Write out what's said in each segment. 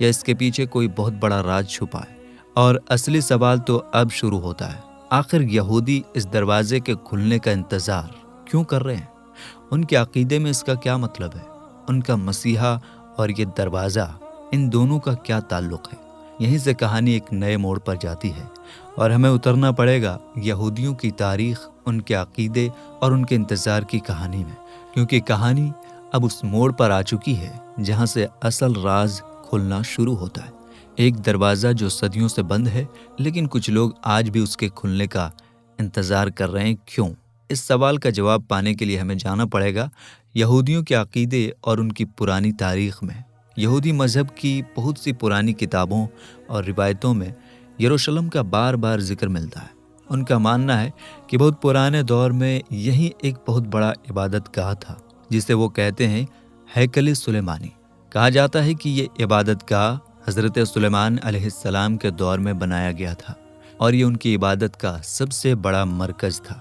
یا اس کے پیچھے کوئی بہت بڑا راز چھپا ہے؟ اور اصلی سوال تو اب شروع ہوتا ہے، آخر یہودی اس دروازے کے کھلنے کا انتظار کیوں کر رہے ہیں؟ ان کے عقیدے میں اس کا کیا مطلب ہے؟ ان کا مسیحا اور یہ دروازہ، ان دونوں کا کیا تعلق ہے؟ یہیں سے کہانی ایک نئے موڑ پر جاتی ہے اور ہمیں اترنا پڑے گا یہودیوں کی تاریخ، ان کے عقیدے اور ان کے انتظار کی کہانی میں، کیونکہ کہانی اب اس موڑ پر آ چکی ہے جہاں سے اصل راز کھلنا شروع ہوتا ہے۔ ایک دروازہ جو صدیوں سے بند ہے، لیکن کچھ لوگ آج بھی اس کے کھلنے کا انتظار کر رہے ہیں۔ کیوں؟ اس سوال کا جواب پانے کے لیے ہمیں جانا پڑے گا یہودیوں کے عقیدے اور ان کی پرانی تاریخ میں۔ یہودی مذہب کی بہت سی پرانی کتابوں اور روایتوں میں یروشلم کا بار بار ذکر ملتا ہے۔ ان کا ماننا ہے کہ بہت پرانے دور میں یہی ایک بہت بڑا عبادت گاہ تھا، جسے وہ کہتے ہیں ہیکل سلیمانی۔ کہا جاتا ہے کہ یہ عبادت گاہ حضرت سلیمان علیہ السلام کے دور میں بنایا گیا تھا اور یہ ان کی عبادت کا سب سے بڑا مرکز تھا۔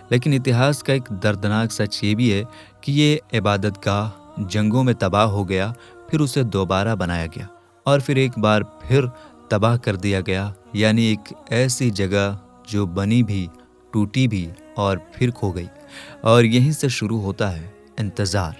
لیکن اتہاس کا ایک دردناک سچ یہ بھی ہے کہ یہ عبادت گاہ جنگوں میں تباہ ہو گیا، پھر اسے دوبارہ بنایا گیا اور پھر ایک بار پھر تباہ کر دیا گیا، یعنی ایک ایسی جگہ جو بنی بھی، ٹوٹی بھی اور پھر کھو گئی۔ اور یہیں سے شروع ہوتا ہے انتظار۔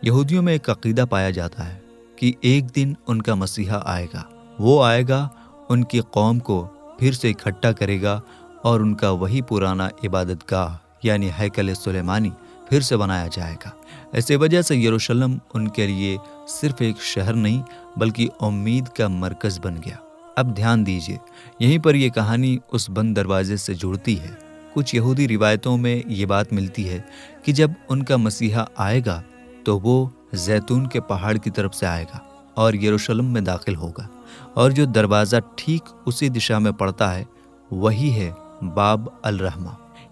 یہودیوں میں ایک عقیدہ پایا جاتا ہے کہ ایک دن ان کا مسیحا آئے گا، وہ آئے گا، ان کی قوم کو پھر سے اکٹھا کرے گا اور ان کا وہی پرانا عبادت گاہ یعنی ہیکل سلیمانی پھر سے بنایا جائے گا۔ اسی وجہ سے یروشلم ان کے لیے صرف ایک شہر نہیں بلکہ امید کا مرکز بن گیا۔ اب دھیان دیجیے، یہیں پر یہ کہانی اس بند دروازے سے جڑتی ہے۔ کچھ یہودی روایتوں میں یہ بات ملتی ہے کہ جب ان کا مسیحا آئے گا تو وہ زیتون کے پہاڑ کی طرف سے آئے گا اور یروشلم میں داخل ہوگا، اور جو دروازہ ٹھیک اسی دشا میں پڑتا ہے وہی ہے باب الرحمہ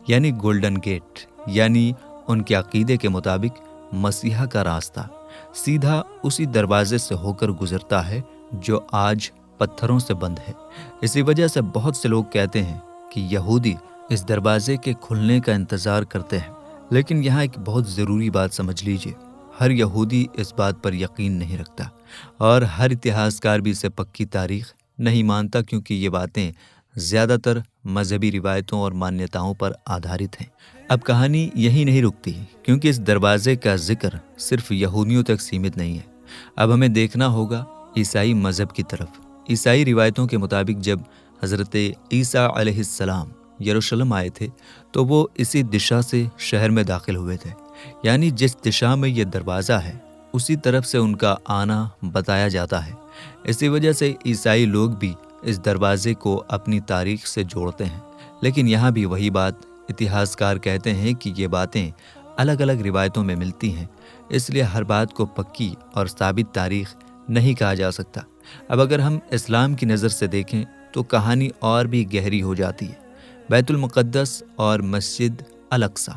یعنی گولڈن گیٹ، یعنی ان کے عقیدے کے مطابق مسیحا کا راستہ سیدھا اسی دروازے سے ہو کر گزرتا ہے جو آج پتھروں سے بند ہے۔ اسی وجہ سے بہت سے لوگ کہتے ہیں کہ یہودی اس دروازے کے کھلنے کا انتظار کرتے ہیں۔ لیکن یہاں ایک بہت ضروری بات سمجھ لیجیے، ہر یہودی اس بات پر یقین نہیں رکھتا اور ہر اتہاسکار بھی اسے پکی تاریخ نہیں مانتا، کیونکہ یہ باتیں زیادہ تر مذہبی روایتوں اور مانیتاؤں پر آدھارت ہیں۔ اب کہانی یہی نہیں رکتی، کیونکہ اس دروازے کا ذکر صرف یہودیوں تک سیمت نہیں ہے۔ اب ہمیں دیکھنا ہوگا عیسائی مذہب کی طرف۔ عیسائی روایتوں کے مطابق جب حضرت عیسیٰ علیہ السلام یروشلم آئے تھے تو وہ اسی دشا سے شہر میں داخل ہوئے تھے، یعنی جس دشا میں یہ دروازہ ہے اسی طرف سے ان کا آنا بتایا جاتا ہے۔ اسی وجہ سے عیسائی لوگ بھی اس دروازے کو اپنی تاریخ سے جوڑتے ہیں۔ لیکن یہاں بھی وہی بات اتہاسکار کہتے ہیں کہ یہ باتیں الگ الگ روایتوں میں ملتی ہیں، اس لیے ہر بات کو پکی اور ثابت تاریخ نہیں کہا جا سکتا۔ اب اگر ہم اسلام کی نظر سے دیکھیں تو کہانی اور بھی گہری ہو جاتی ہے۔ بیت المقدس اور مسجد الاقصی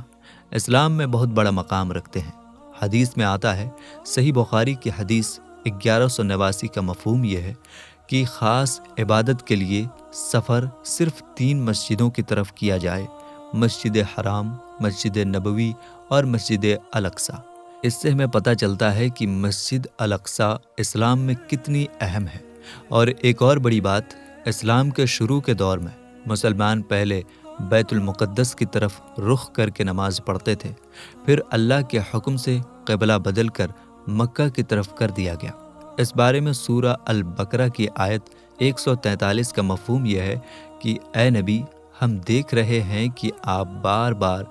اسلام میں بہت بڑا مقام رکھتے ہیں۔ حدیث میں آتا ہے، صحیح بخاری کی حدیث 1189 کا مفہوم یہ ہے کہ خاص عبادت کے لیے سفر صرف 3 مسجدوں کی طرف کیا جائے، مسجد حرام، مسجد نبوی اور مسجد الاقصی۔ اس سے ہمیں پتہ چلتا ہے کہ مسجد الاقصی اسلام میں کتنی اہم ہے۔ اور ایک اور بڑی بات، اسلام کے شروع کے دور میں مسلمان پہلے بیت المقدس کی طرف رخ کر کے نماز پڑھتے تھے، پھر اللہ کے حکم سے قبلہ بدل کر مکہ کی طرف کر دیا گیا۔ اس بارے میں سورہ البقرہ کی آیت 143 کا مفہوم یہ ہے کہ اے نبی، ہم دیکھ رہے ہیں کہ آپ بار بار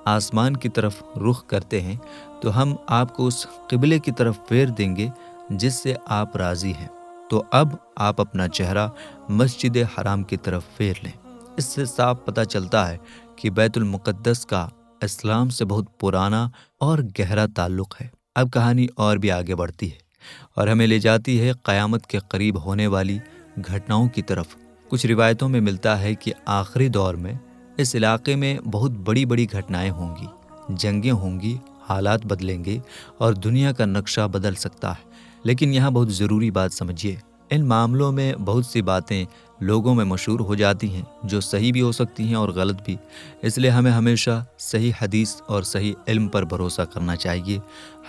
آسمان کی طرف رخ کرتے ہیں، تو ہم آپ کو اس قبلے کی طرف پھیر دیں گے جس سے آپ راضی ہیں، تو اب آپ اپنا چہرہ مسجد حرام کی طرف پھیر لیں۔ اس سے صاف پتہ چلتا ہے کہ بیت المقدس کا اسلام سے بہت پرانا اور گہرا تعلق ہے۔ اب کہانی اور بھی آگے بڑھتی ہے اور ہمیں لے جاتی ہے قیامت کے قریب ہونے والی گھٹناؤں کی طرف۔ کچھ روایتوں میں ملتا ہے کہ آخری دور میں اس علاقے میں بہت بڑی بڑی گھٹنائیں ہوں گی، جنگیں ہوں گی، حالات بدلیں گے اور دنیا کا نقشہ بدل سکتا ہے۔ لیکن یہاں بہت ضروری بات سمجھیے، ان معاملوں میں بہت سی باتیں لوگوں میں مشہور ہو جاتی ہیں جو صحیح بھی ہو سکتی ہیں اور غلط بھی، اس لیے ہمیں ہمیشہ صحیح حدیث اور صحیح علم پر بھروسہ کرنا چاہیے۔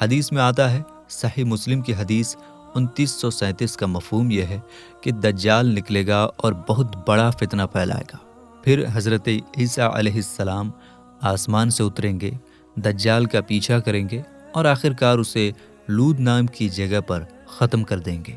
حدیث میں آتا ہے، صحیح مسلم کی حدیث 2937 کا مفہوم یہ ہے کہ دجال نکلے گا اور بہت بڑا فتنہ پھیلائے گا۔ پھر حضرت عیسیٰ علیہ السلام آسمان سے اتریں گے، دجال کا پیچھا کریں گے اور آخرکار اسے لود نام کی جگہ پر ختم کر دیں گے۔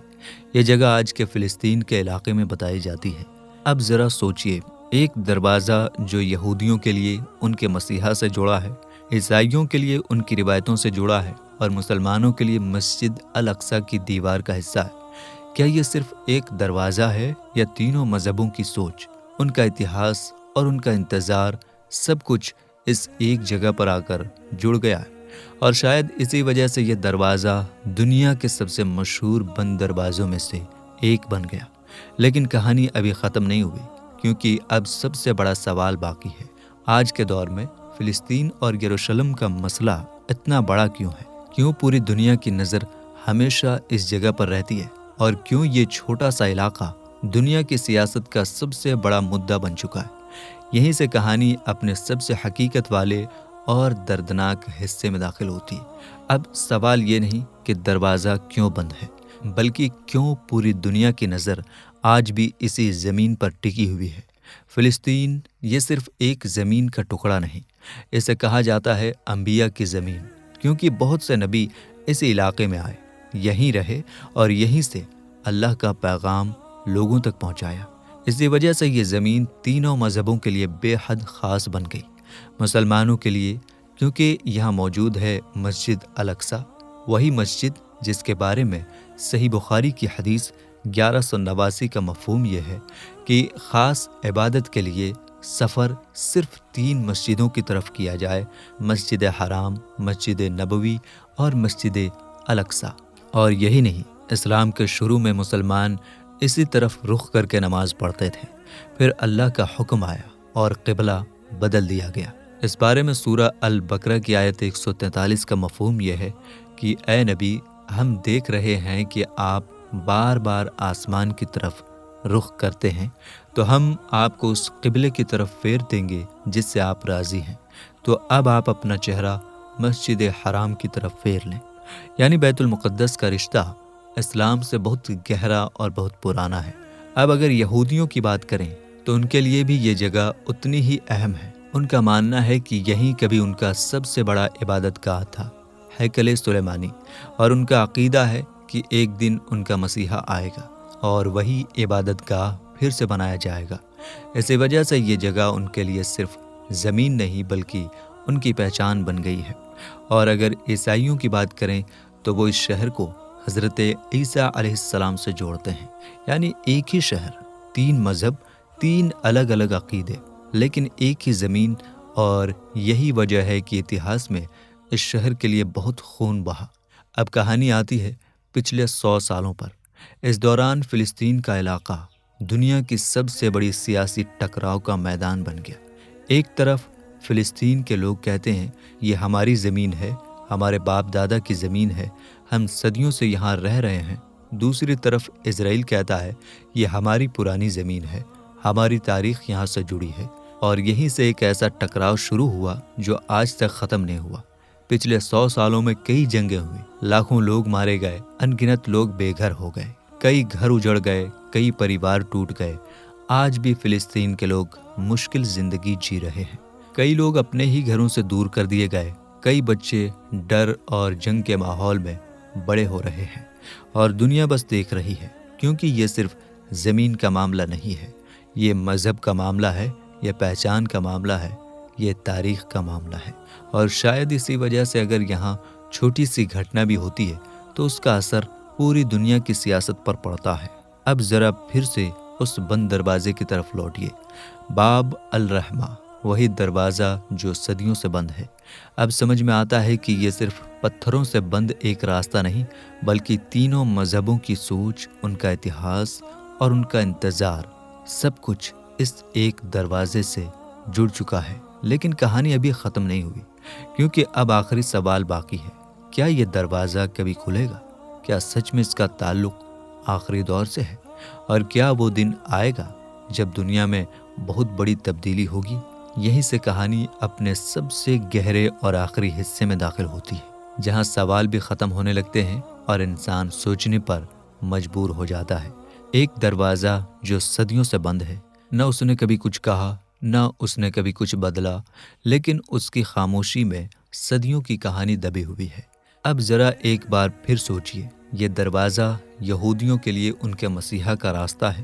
یہ جگہ آج کے فلسطین کے علاقے میں بتائی جاتی ہے۔ اب ذرا سوچئے، ایک دروازہ جو یہودیوں کے لیے ان کے مسیحا سے جڑا ہے، عیسائیوں کے لیے ان کی روایتوں سے جڑا ہے اور مسلمانوں کے لیے مسجد الاقصی کی دیوار کا حصہ ہے، کیا یہ صرف ایک دروازہ ہے یا تینوں مذہبوں کی سوچ، ان کا اتہاس اور ان کا انتظار سب کچھ اس ایک جگہ پر آ کر جڑ گیا ہے؟ اور شاید اسی وجہ سے یہ دروازہ دنیا کے سب سے مشہور بند دروازوں میں سے ایک بن گیا۔ لیکن کہانی ابھی ختم نہیں ہوئی، کیونکہ اب سب سے بڑا سوال باقی ہے۔ آج کے دور میں فلسطین اور یروشلم کا مسئلہ اتنا بڑا کیوں ہے؟ کیوں پوری دنیا کی نظر ہمیشہ اس جگہ پر رہتی ہے؟ اور کیوں یہ چھوٹا سا علاقہ دنیا کی سیاست کا سب سے بڑا مدعا بن چکا ہے؟ یہیں سے کہانی اپنے سب سے حقیقت والے اور دردناک حصے میں داخل ہوتی ہے۔ اب سوال یہ نہیں کہ دروازہ کیوں بند ہے، بلکہ کیوں پوری دنیا کی نظر آج بھی اسی زمین پر ٹکی ہوئی ہے۔ فلسطین یہ صرف ایک زمین کا ٹکڑا نہیں، اسے کہا جاتا ہے انبیاء کی زمین، کیونکہ بہت سے نبی اسی علاقے میں آئے، یہیں رہے اور یہیں سے اللہ کا پیغام لوگوں تک پہنچایا۔ اسی وجہ سے یہ زمین تینوں مذہبوں کے لیے بے حد خاص بن گئی۔ مسلمانوں کے لیے کیونکہ یہاں موجود ہے مسجد الاقصی، وہی مسجد جس کے بارے میں صحیح بخاری کی حدیث 1189 کا مفہوم یہ ہے کہ خاص عبادت کے لیے سفر صرف 3 مسجدوں کی طرف کیا جائے، مسجد حرام، مسجد نبوی اور مسجد الاقصی۔ اور یہی نہیں، اسلام کے شروع میں مسلمان اسی طرف رخ کر کے نماز پڑھتے تھے، پھر اللہ کا حکم آیا اور قبلہ بدل دیا گیا۔ اس بارے میں سورہ البقرہ کی آیت 143 کا مفہوم یہ ہے کہ اے نبی، ہم دیکھ رہے ہیں کہ آپ بار بار آسمان کی طرف رخ کرتے ہیں، تو ہم آپ کو اس قبلے کی طرف پھیر دیں گے جس سے آپ راضی ہیں، تو اب آپ اپنا چہرہ مسجد حرام کی طرف پھیر لیں۔ یعنی بیت المقدس کا رشتہ اسلام سے بہت گہرا اور بہت پرانا ہے۔ اب اگر یہودیوں کی بات کریں تو ان کے لیے بھی یہ جگہ اتنی ہی اہم ہے۔ ان کا ماننا ہے کہ یہیں کبھی ان کا سب سے بڑا عبادت گاہ تھا، ہیکل سلیمانی، اور ان کا عقیدہ ہے کہ ایک دن ان کا مسیحا آئے گا اور وہی عبادت گاہ پھر سے بنایا جائے گا۔ اسی وجہ سے یہ جگہ ان کے لیے صرف زمین نہیں بلکہ ان کی پہچان بن گئی ہے۔ اور اگر عیسائیوں کی بات کریں تو وہ اس شہر کو حضرت عیسیٰ علیہ السلام سے جوڑتے ہیں، یعنی ایک ہی شہر، 3 مذہب، 3 الگ الگ عقیدے، لیکن ایک ہی زمین۔ اور یہی وجہ ہے کہ اتہاس میں اس شہر کے لیے بہت خون بہا۔ اب کہانی آتی ہے پچھلے 100 سالوں پر۔ اس دوران فلسطین کا علاقہ دنیا کی سب سے بڑی سیاسی ٹکراؤ کا میدان بن گیا۔ ایک طرف فلسطین کے لوگ کہتے ہیں یہ ہماری زمین ہے، ہمارے باپ دادا کی زمین ہے، ہم صدیوں سے یہاں رہ رہے ہیں۔ دوسری طرف اسرائیل کہتا ہے یہ ہماری پرانی زمین ہے، ہماری تاریخ یہاں سے جڑی ہے۔ اور یہیں سے ایک ایسا ٹکراؤ شروع ہوا جو آج تک ختم نہیں ہوا۔ پچھلے 100 سالوں میں کئی جنگیں ہوئی، لاکھوں لوگ مارے گئے، ان گنت لوگ بے گھر ہو گئے، کئی گھر اجڑ گئے، کئی پریوار ٹوٹ گئے۔ آج بھی فلسطین کے لوگ مشکل زندگی جی رہے ہیں، کئی لوگ اپنے ہی گھروں سے دور کر دیے گئے، کئی بچے ڈر اور جنگ کے ماحول میں بڑے ہو رہے ہیں، اور دنیا بس دیکھ رہی ہے، کیونکہ یہ صرف زمین کا معاملہ نہیں ہے، یہ مذہب کا معاملہ ہے، یہ پہچان کا معاملہ ہے، یہ تاریخ کا معاملہ ہے۔ اور شاید اسی وجہ سے اگر یہاں چھوٹی سی گھٹنا بھی ہوتی ہے تو اس کا اثر پوری دنیا کی سیاست پر پڑتا ہے۔ اب ذرا پھر سے اس بند دروازے کی طرف لوٹیے، باب الرحمہ، وہی دروازہ جو صدیوں سے بند ہے۔ اب سمجھ میں آتا ہے کہ یہ صرف پتھروں سے بند ایک راستہ نہیں، بلکہ تینوں مذہبوں کی سوچ، ان کا اتہاس اور ان کا انتظار، سب کچھ اس ایک دروازے سے جڑ چکا ہے۔ لیکن کہانی ابھی ختم نہیں ہوئی، کیونکہ اب آخری سوال باقی ہے، کیا یہ دروازہ کبھی کھلے گا؟ کیا سچ میں اس کا تعلق آخری دور سے ہے؟ اور کیا وہ دن آئے گا جب دنیا میں بہت بڑی تبدیلی ہوگی؟ یہیں سے کہانی اپنے سب سے گہرے اور آخری حصے میں داخل ہوتی ہے، جہاں سوال بھی ختم ہونے لگتے ہیں اور انسان سوچنے پر مجبور ہو جاتا ہے۔ ایک دروازہ جو صدیوں سے بند ہے، نہ اس نے کبھی کچھ کہا، نہ اس نے کبھی کچھ بدلا، لیکن اس کی خاموشی میں صدیوں کی کہانی دبی ہوئی ہے۔ اب ذرا ایک بار پھر سوچئے، یہ دروازہ یہودیوں کے لیے ان کے مسیحا کا راستہ ہے،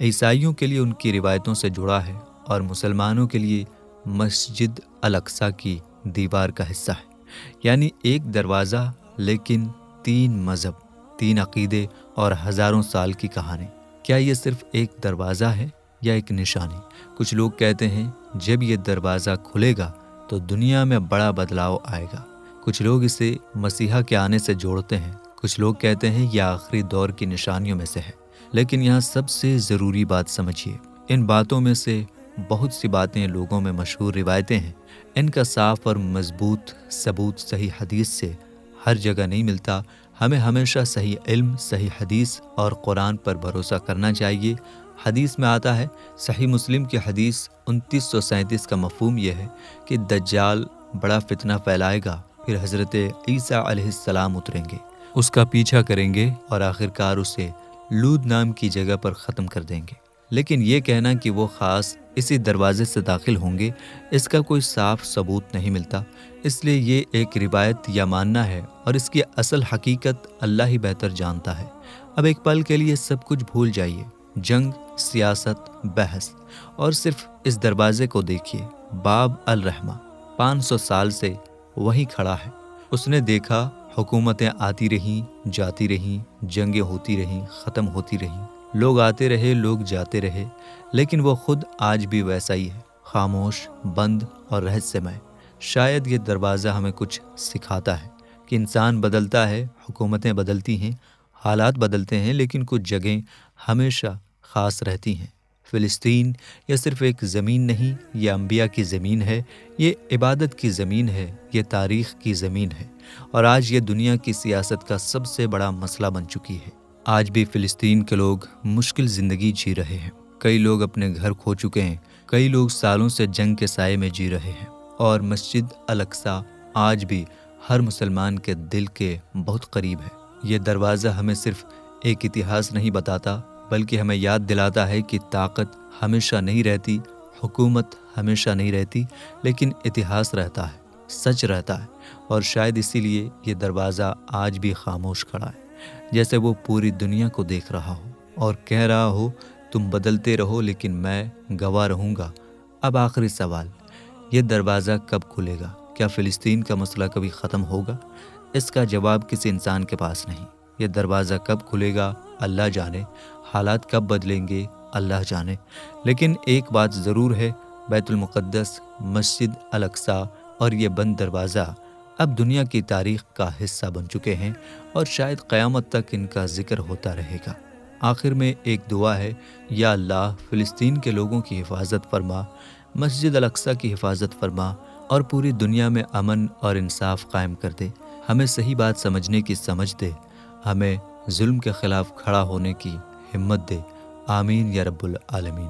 عیسائیوں کے لیے ان کی روایتوں سے جڑا ہے، اور مسلمانوں کے لیے مسجد الاقصی کی دیوار کا حصہ ہے۔ یعنی ایک دروازہ، لیکن 3 مذہب، 3 عقیدے اور ہزاروں سال کی کہانی۔ کیا یہ صرف ایک دروازہ ہے یا ایک نشانی؟ کچھ لوگ کہتے ہیں جب یہ دروازہ کھلے گا تو دنیا میں بڑا بدلاؤ آئے گا۔ کچھ لوگ اسے مسیحا کے آنے سے جوڑتے ہیں، کچھ لوگ کہتے ہیں یہ آخری دور کی نشانیوں میں سے ہے۔ لیکن یہاں سب سے ضروری بات سمجھیے، ان باتوں میں سے بہت سی باتیں لوگوں میں مشہور روایتیں ہیں، ان کا صاف اور مضبوط ثبوت صحیح حدیث سے ہر جگہ نہیں ملتا۔ ہمیں ہمیشہ صحیح علم، صحیح حدیث اور قرآن پر بھروسہ کرنا چاہیے۔ حدیث میں آتا ہے، صحیح مسلم کی حدیث 2937 کا مفہوم یہ ہے کہ دجال بڑا فتنہ پھیلائے گا، پھر حضرت عیسیٰ علیہ السلام اتریں گے، اس کا پیچھا کریں گے اور آخرکار اسے لود نام کی جگہ پر ختم کر دیں گے۔ لیکن یہ کہنا کہ وہ خاص اسی دروازے سے داخل ہوں گے، اس کا کوئی صاف ثبوت نہیں ملتا، اس لیے یہ ایک روایت یا ماننا ہے، اور اس کی اصل حقیقت اللہ ہی بہتر جانتا ہے۔ اب ایک پل کے لیے سب کچھ بھول جائیے، جنگ، سیاست، بحث، اور صرف اس دروازے کو دیکھیے۔ باب الرحمہ 500 سال سے وہیں کھڑا ہے۔ اس نے دیکھا حکومتیں آتی رہیں، جاتی رہیں، جنگیں ہوتی رہیں، ختم ہوتی رہیں، لوگ آتے رہے، لوگ جاتے رہے، لیکن وہ خود آج بھی ویسا ہی ہے، خاموش، بند اور رہسیہمئی۔ شاید یہ دروازہ ہمیں کچھ سکھاتا ہے کہ انسان بدلتا ہے، حکومتیں بدلتی ہیں، حالات بدلتے ہیں، لیکن کچھ جگہیں ہمیشہ خاص رہتی ہیں۔ فلسطین یہ صرف ایک زمین نہیں، یہ انبیاء کی زمین ہے، یہ عبادت کی زمین ہے، یہ تاریخ کی زمین ہے، اور آج یہ دنیا کی سیاست کا سب سے بڑا مسئلہ بن چکی ہے۔ آج بھی فلسطین کے لوگ مشکل زندگی جی رہے ہیں، کئی لوگ اپنے گھر کھو چکے ہیں، کئی لوگ سالوں سے جنگ کے سائے میں جی رہے ہیں، اور مسجد الاقصی آج بھی ہر مسلمان کے دل کے بہت قریب ہے۔ یہ دروازہ ہمیں صرف ایک اتہاس نہیں بتاتا، بلکہ ہمیں یاد دلاتا ہے کہ طاقت ہمیشہ نہیں رہتی، حکومت ہمیشہ نہیں رہتی، لیکن اتہاس رہتا ہے، سچ رہتا ہے، اور شاید اسی لیے یہ دروازہ آج بھی خاموش کھڑا ہے، جیسے وہ پوری دنیا کو دیکھ رہا ہو اور کہہ رہا ہو تم بدلتے رہو لیکن میں گواہ رہوں گا۔ اب آخری سوال، یہ دروازہ کب کھلے گا؟ کیا فلسطین کا مسئلہ کبھی ختم ہوگا؟ اس کا جواب کسی انسان کے پاس نہیں۔ یہ دروازہ کب کھلے گا اللہ جانے، حالات کب بدلیں گے اللہ جانے، لیکن ایک بات ضرور ہے، بیت المقدس، مسجد الاقصی اور یہ بند دروازہ اب دنیا کی تاریخ کا حصہ بن چکے ہیں، اور شاید قیامت تک ان کا ذکر ہوتا رہے گا۔ آخر میں ایک دعا ہے، یا اللہ فلسطین کے لوگوں کی حفاظت فرما، مسجد الاقصی کی حفاظت فرما، اور پوری دنیا میں امن اور انصاف قائم کر دے۔ ہمیں صحیح بات سمجھنے کی سمجھ دے، ہمیں ظلم کے خلاف کھڑا ہونے کی ہمت دے۔ آمین یا رب العالمین۔